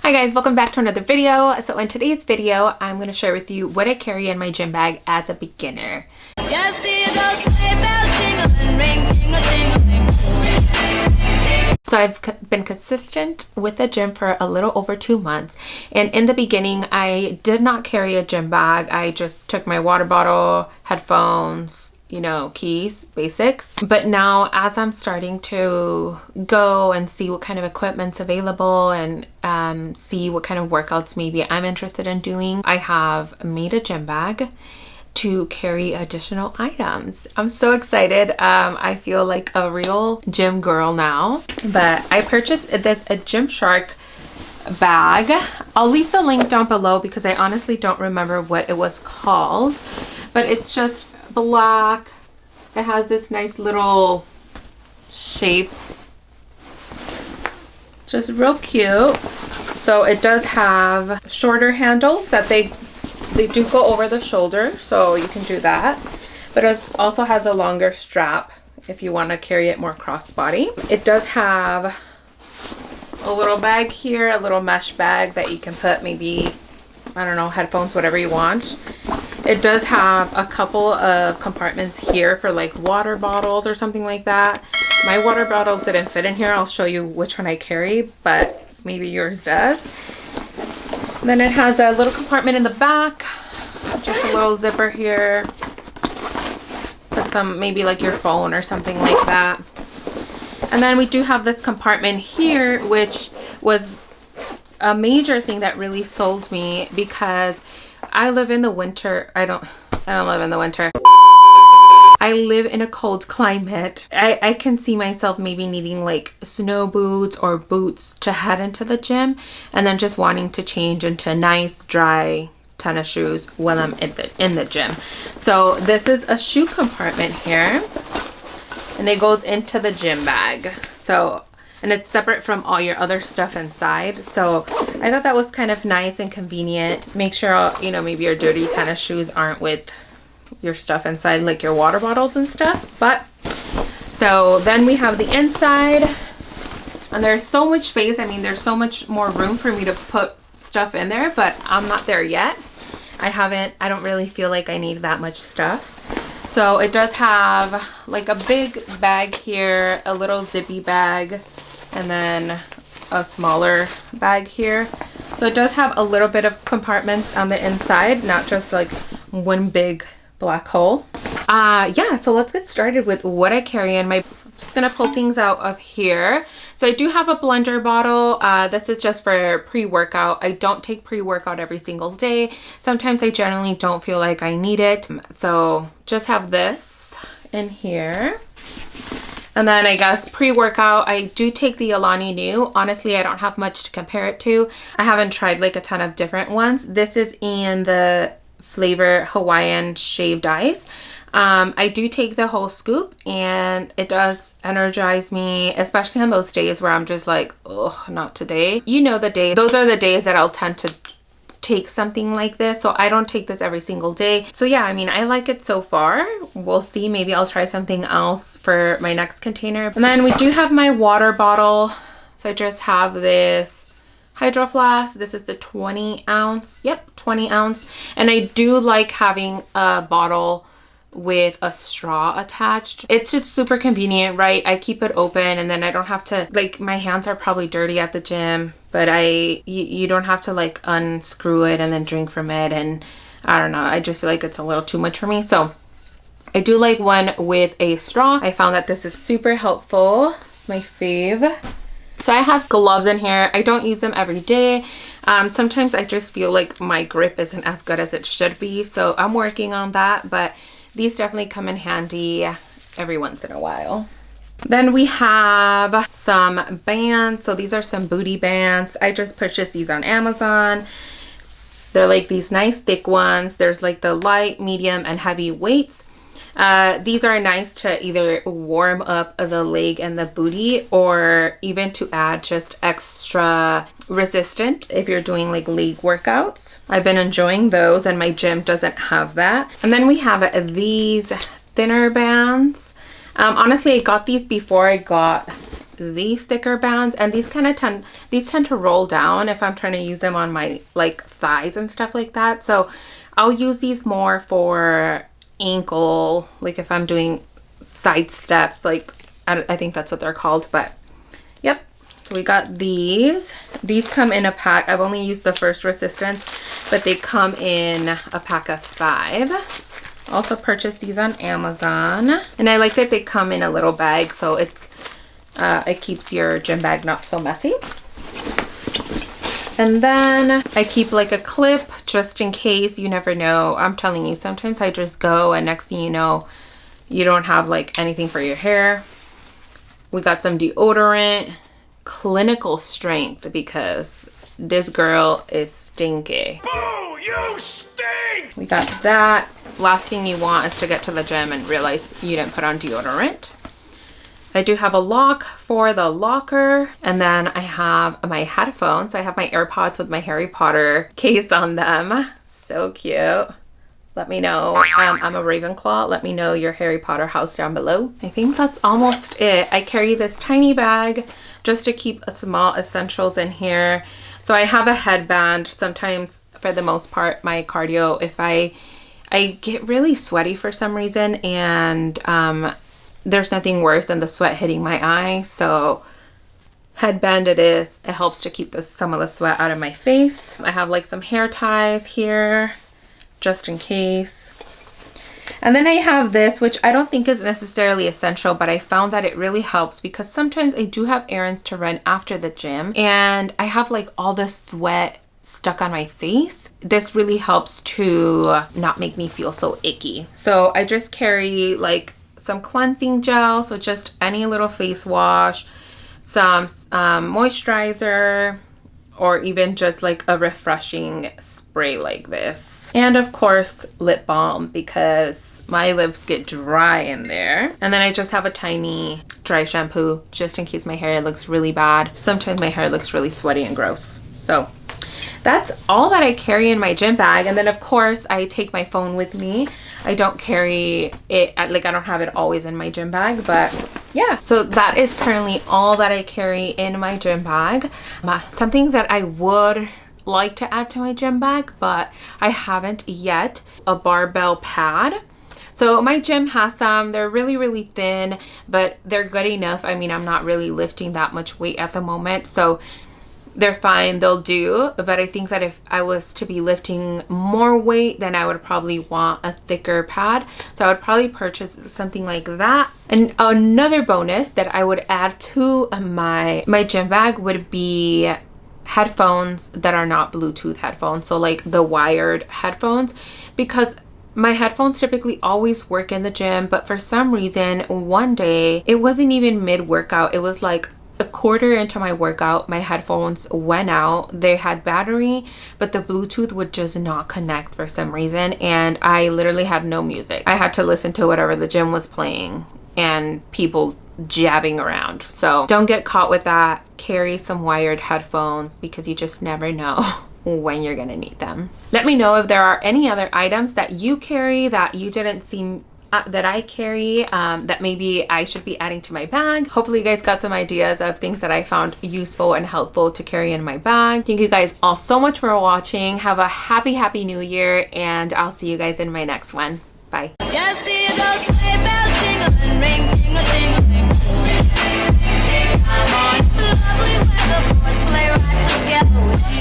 Hi guys, welcome back to another video. So in today's video, I'm going to share with you what I carry in my gym bag as a beginner. So I've been consistent with the gym for a little over 2 months, and in the beginning I did not carry a gym bag. I just took my water bottle, headphones, keys, basics. But now as I'm starting to go and see what kind of equipment's available and see what kind of workouts maybe I'm interested in doing, I have made a gym bag to carry additional items. I'm so excited. I feel like a real gym girl now. But I purchased a Gymshark bag. I'll leave the link down below because I honestly don't remember what it was called, but it's just black. It has this nice little shape, just real cute. So it does have shorter handles that they do go over the shoulder, so you can do that, but it also has a longer strap if you want to carry it more crossbody. It does have a little bag here, a little mesh bag that you can put maybe, I don't know, headphones, whatever you want. It does have a couple of compartments here for like water bottles or something like that. My water bottle didn't fit in here. I'll show you which one I carry, but maybe yours does. Then it has a little compartment in the back, just a little zipper here. Put some, maybe like your phone or something like that. And then we do have this compartment here, which was a major thing that really sold me because I live in the winter. I don't live in the winter. I live in a cold climate. I can see myself maybe needing like snow boots or boots to head into the gym, and then just wanting to change into nice dry tennis shoes when I'm in the gym. So this is a shoe compartment here, and it goes into the gym bag. So, and it's separate from all your other stuff inside. So I thought that was kind of nice and convenient. Make sure, maybe your dirty tennis shoes aren't with your stuff inside, like your water bottles and stuff. But so then we have the inside, and there's so much space. I mean, there's so much more room for me to put stuff in there, but I'm not there yet. I don't really feel like I need that much stuff. So it does have like a big bag here, a little zippy bag, and then a smaller bag here. So it does have a little bit of compartments on the inside, not just like one big black hole. Yeah, so let's get started with what I carry in my. I'm just gonna pull things out of here. So I do have a blender bottle. This is just for pre-workout. I don't take pre-workout every single day. Sometimes I generally don't feel like I need it. So just have this in here. And then I guess pre-workout, I do take the Alani new. Honestly, I don't have much to compare it to. I haven't tried like a ton of different ones. This is in the flavor Hawaiian shaved ice. I do take the whole scoop, and it does energize me, especially on those days where I'm just like, ugh, not today. Those are the days that I'll tend to take something like this. So I don't take this every single day. So yeah, I mean, I like it so far. We'll see. Maybe I'll try something else for my next container. And then we do have my water bottle. So I just have this hydro flask. This is the 20 ounce. Yep, 20 ounce. And I do like having a bottle with a straw attached. It's just super convenient, right? I keep it open, and then I don't have to, like, my hands are probably dirty at the gym, but you don't have to like unscrew it and then drink from it. And I don't know, I just feel like it's a little too much for me. So I do like one with a straw. I found that this is super helpful. It's my fave. So I have gloves in here. I don't use them every day. Sometimes I just feel like my grip isn't as good as it should be. So I'm working on that, but these definitely come in handy every once in a while. Then we have some bands. So these are some booty bands. I just purchased these on Amazon. They're like these nice thick ones. There's like the light, medium, and heavy weights. These are nice to either warm up the leg and the booty, or even to add just extra resistant if you're doing like leg workouts. I've been enjoying those, and my gym doesn't have that. And then we have these thinner bands. Honestly, I got these before I got these sticker bands, and these tend to roll down if I'm trying to use them on my like thighs and stuff like that. So I'll use these more for ankle, like if I'm doing side steps, like I think that's what they're called. But yep, so we got these come in a pack. I've only used the first resistance, but they come in a pack of 5. Also purchased these on Amazon, and I like that they come in a little bag, so it's it keeps your gym bag not so messy. And then I keep like a clip just in case. You never know. I'm telling you, sometimes I just go and next thing you know, you don't have like anything for your hair. We got some deodorant, clinical strength, because this girl is stinky. Boo! You stink! We got that. Last thing you want is to get to the gym and realize you didn't put on deodorant. I do have a lock for the locker, and then I have my headphones. I have my AirPods with my Harry Potter case on them. So cute. Let me know. I'm a Ravenclaw. Let me know your Harry Potter house down below. I think that's almost it. I carry this tiny bag just to keep a small essentials in here. So I have a headband. Sometimes, for the most part, my cardio, if I get really sweaty for some reason, and there's nothing worse than the sweat hitting my eye. So headband it is. It helps to keep some of the sweat out of my face. I have like some hair ties here just in case. And then I have this, which I don't think is necessarily essential, but I found that it really helps because sometimes I do have errands to run after the gym and I have like all the sweat stuck on my face. This really helps to not make me feel so icky. So I just carry like some cleansing gel, so just any little face wash, some moisturizer, or even just like a refreshing spray like this. And of course, lip balm, because my lips get dry in there. And then I just have a tiny dry shampoo just in case my hair looks really bad. Sometimes my hair looks really sweaty and gross. So that's all that I carry in my gym bag. And then of course I take my phone with me. I don't carry it, I don't have it always in my gym bag, but yeah. So that is currently all that I carry in my gym bag. Something that I would like to add to my gym bag, but I haven't yet, a barbell pad. So my gym has some. They're really, really thin, but they're good enough. I mean, I'm not really lifting that much weight at the moment, so they're fine, they'll do. But I think that if I was to be lifting more weight, then I would probably want a thicker pad. So I would probably purchase something like that. And another bonus that I would add to my gym bag would be headphones that are not Bluetooth headphones. So like the wired headphones, because my headphones typically always work in the gym, but for some reason, one day, it wasn't even mid-workout. It was like a quarter into my workout, my headphones went out. They had battery, but the Bluetooth would just not connect for some reason, and I literally had no music. I had to listen to whatever the gym was playing and people jabbing around. So don't get caught with that. Carry some wired headphones because you just never know when you're gonna need them. Let me know if there are any other items that you carry that you didn't see that I carry that maybe I should be adding to my bag. Hopefully you guys got some ideas of things that I found useful and helpful to carry in my bag. Thank you guys all so much for watching. Have a happy new year, and I'll see you guys in my next one. Bye. Just see those sleigh bells jingling, ring, tingle-tingling. Come on, it's a lovely weather for a sleigh ride together with you.